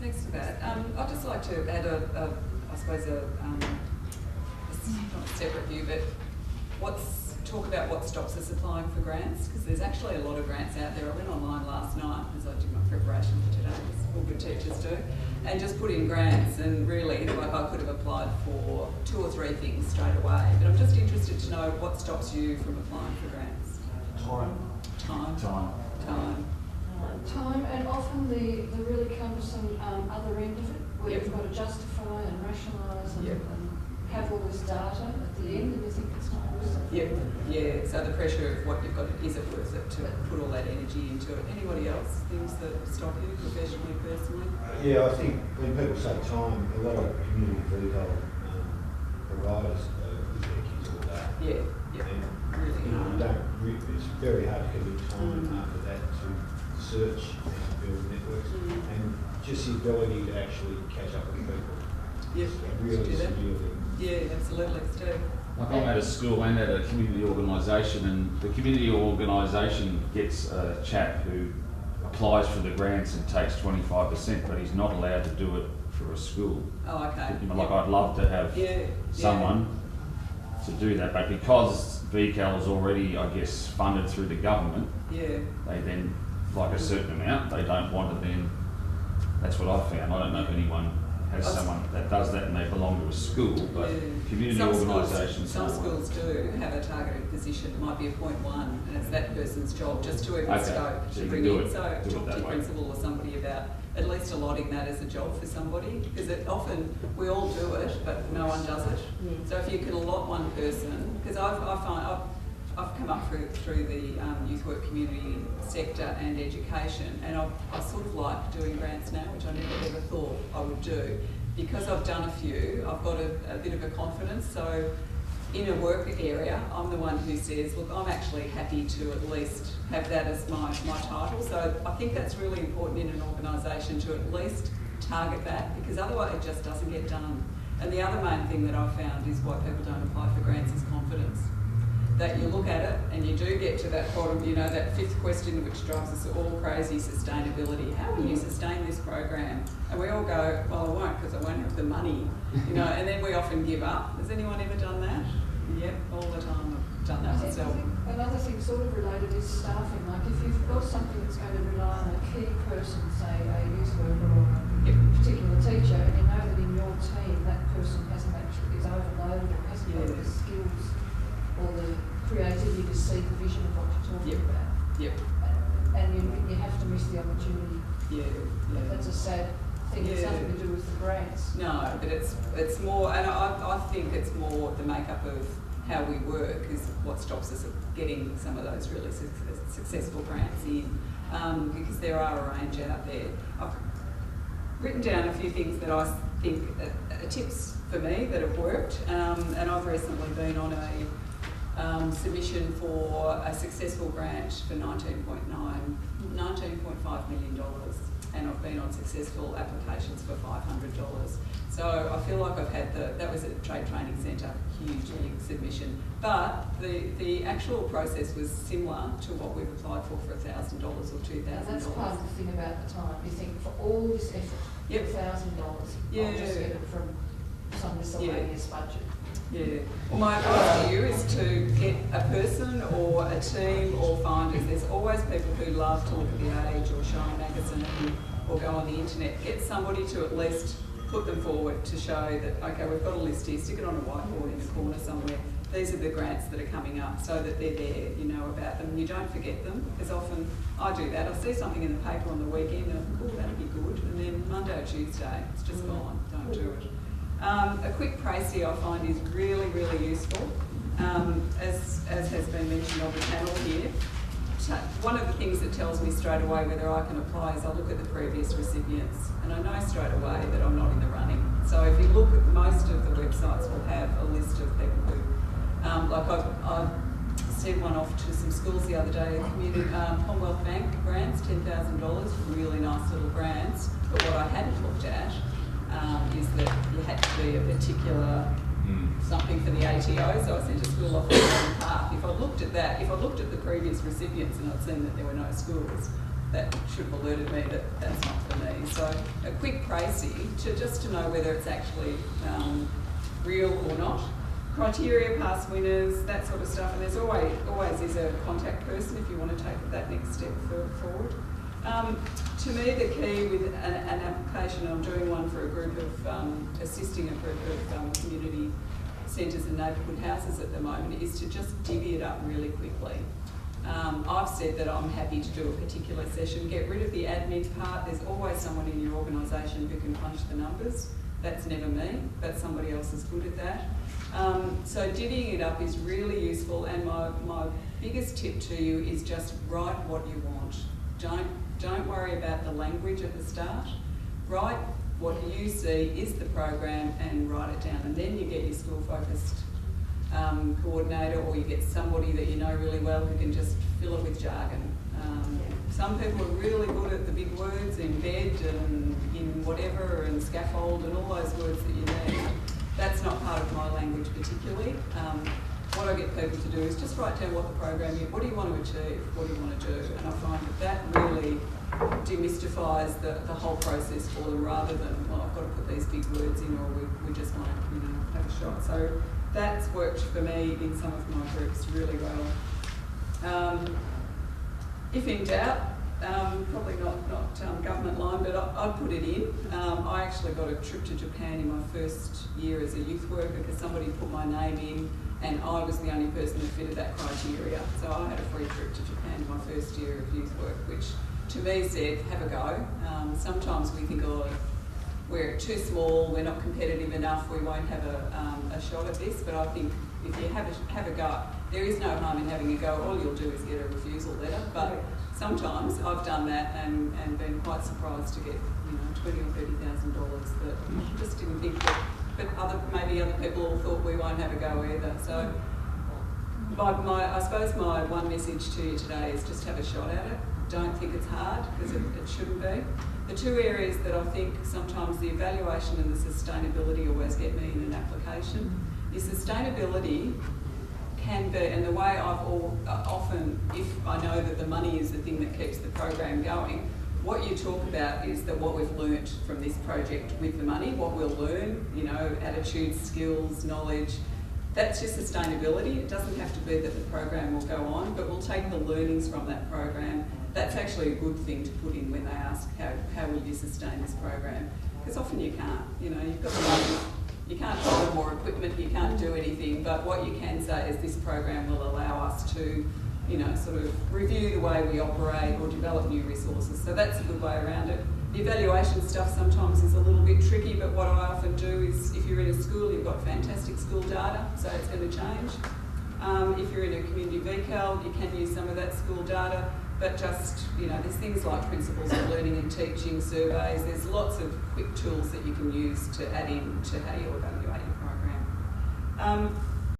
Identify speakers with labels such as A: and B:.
A: thanks for that. I'd just like to add I suppose not a separate view, but talk about what stops us applying for grants, because there's actually a lot of grants out there. I went online last night as I did my preparation for today, as all good teachers do, and just put in grants, and really, like, I could have applied for 2 or 3 things straight away. But I'm just interested to know what stops you from applying for grants.
B: Time, and often the really cumbersome other end of it, where you've got to justify and rationalise and have all this data at the end, and you think it's not worth it.
A: Yeah. So the pressure of what you've got, is it worth it to put all that energy into it? Anybody else, things that stop you professionally, personally?
C: Yeah, I think when people say time, a lot of community retail providers executives all that.
A: Yeah.
C: And,
A: really hard.
C: It's very hard to commit time after that to search and build networks, and just the ability to actually catch up with people.
A: Yep.
C: Really severely.
A: Yeah, absolutely, Steve.
D: Like, I'm at a school and at a community organisation, and the community organisation gets a chap who applies for the grants and takes 25%, but he's not allowed to do it for a school.
A: Oh, okay.
D: Like, I'd love to have someone to do that, but because VCAL is already, I guess, funded through the government, they then, like a certain amount, they don't want to then, that's what I've found. I don't know if anyone has someone that does that and they belong to a school, but community organisations...
A: Some schools do have a targeted position. It might be a 0.1, and it's that person's job just to even scope to bring in. So talk to your principal or somebody about at least allotting that as a job for somebody, because often we all do it, but no one does it. So if you can allot one person, because I've come up through the youth work community sector and education, and I sort of like doing grants now, which I never ever thought I would do. Because I've done a few, I've got a bit of a confidence. So in a work area, I'm the one who says, look, I'm actually happy to at least have that as my title. So I think that's really important in an organisation, to at least target that, because otherwise it just doesn't get done. And the other main thing that I've found is why people don't apply for grants is confidence. That you look at it and you do get to that bottom, that 5th question which drives us all crazy, sustainability. How will you sustain this program? And we all go, well, I won't, because I won't have the money, and then we often give up. Has anyone ever done that? Yep, all the time. I've done that myself.
B: I think another thing sort of related is staffing. Like, if you've got something that's going to rely on a key person, say a youth worker or a particular teacher, and you know that in your team that person is overloaded or hasn't got the skills or the creativity to see the vision of what you're talking about. And you have to miss the opportunity. That's a sad thing. It's nothing to do with the grants.
A: No, but it's more, and I think it's more the makeup of how we work is what stops us getting some of those really successful grants in, because there are a range out there. I've written down a few things that I think are tips for me that have worked, and I've recently been on a submission for a successful grant for $19.5 million, and I've been on successful applications for $500. So I feel like I've had that was at Trade Training Centre, huge big submission. But the actual process was similar to what we've applied for $1,000 or $2,000.
B: That's part of the thing about the time. You think, for all this effort, $1,000, I'll just get it from some miscellaneous budget.
A: Well, my advice to you is to get a person or a team or finders. There's always people who love to look at The Age or Shine Magazine or go on the internet. Get somebody to at least put them forward to show that, okay, we've got a list here, stick it on a whiteboard in the corner somewhere. These are the grants that are coming up, so that they're there, you know about them. You don't forget them, because often I do that. I see something in the paper on the weekend and I think, oh, that'd be good. And then Monday or Tuesday, it's just gone. Don't do it. A quick précis I find is really, really useful. As has been mentioned on the panel here, one of the things that tells me straight away whether I can apply is I look at the previous recipients, and I know straight away that I'm not in the running. So if you look at most of the websites will have a list of people who, like I sent one off to some schools the other day, community Commonwealth Bank grants, $10,000, really nice little grants. But what I hadn't looked at is that you had to be a particular something for the ATO, so I sent a school off to Park. If I looked at that, if I looked at the previous recipients and I'd seen that there were no schools, that should have alerted me that that's not for me. So a quick précis just to know whether it's actually real or not. Criteria, past winners, that sort of stuff, and there's always is a contact person if you want to take that next step forward. To me, the key with an application, I'm doing one for a group of, assisting a group of community centres and neighbourhood houses at the moment, is to just divvy it up really quickly. I've said that I'm happy to do a particular session, get rid of the admin part. There's always someone in your organisation who can punch the numbers. That's never me, but somebody else is good at that. So divvying it up is really useful, and my biggest tip to you is just write what you want. Don't worry about the language at the start. Write what you see is the program and write it down, and then you get your school-focused coordinator, or you get somebody that you know really well who can just fill it with jargon. Some people are really good at the big words, embed and in whatever, and scaffold and all those words that you need. That's not part of my language particularly. What I get people to do is just write down what the program is, what do you want to achieve, what do you want to do, and I find that really demystifies the whole process for them, rather than, well, I've got to put these big words in, or we just want to have a shot. So that's worked for me in some of my groups really well. If in doubt, probably not government line, but I'd put it in. I actually got a trip to Japan in my first year as a youth worker because somebody put my name in and I was the only person that fitted that criteria. So I had a free trip to Japan my first year of youth work, which to me said, have a go. Sometimes we think, oh, we're too small, we're not competitive enough, we won't have a shot at this, but I think if you have a go, there is no harm in having a go. All you'll do is get a refusal letter, but sometimes I've done that and been quite surprised to get $20,000 or $30,000 that I just didn't think that. But maybe other people all thought we won't have a go either. So I suppose my one message to you today is just have a shot at it. Don't think it's hard, because it shouldn't be. The two areas that I think sometimes the evaluation and the sustainability always get me in an application is sustainability can be, and the way I've often, if I know that the money is the thing that keeps the program going, what you talk about is that what we've learnt from this project with the money, what we'll learn, attitudes, skills, knowledge. That's just sustainability. It doesn't have to be that the program will go on, but we'll take the learnings from that program. That's actually a good thing to put in when they ask how will you sustain this program, because often you can't. You've got the money, you can't order more equipment, you can't do anything, but what you can say is this program will allow us to sort of review the way we operate or develop new resources. So that's a good way around it. The evaluation stuff sometimes is a little bit tricky, but what I often do is, if you're in a school, you've got fantastic school data, so it's going to change. If you're in a community VCAL, you can use some of that school data, but just, there's things like principles of learning and teaching, surveys, there's lots of quick tools that you can use to add in to how you evaluate your program.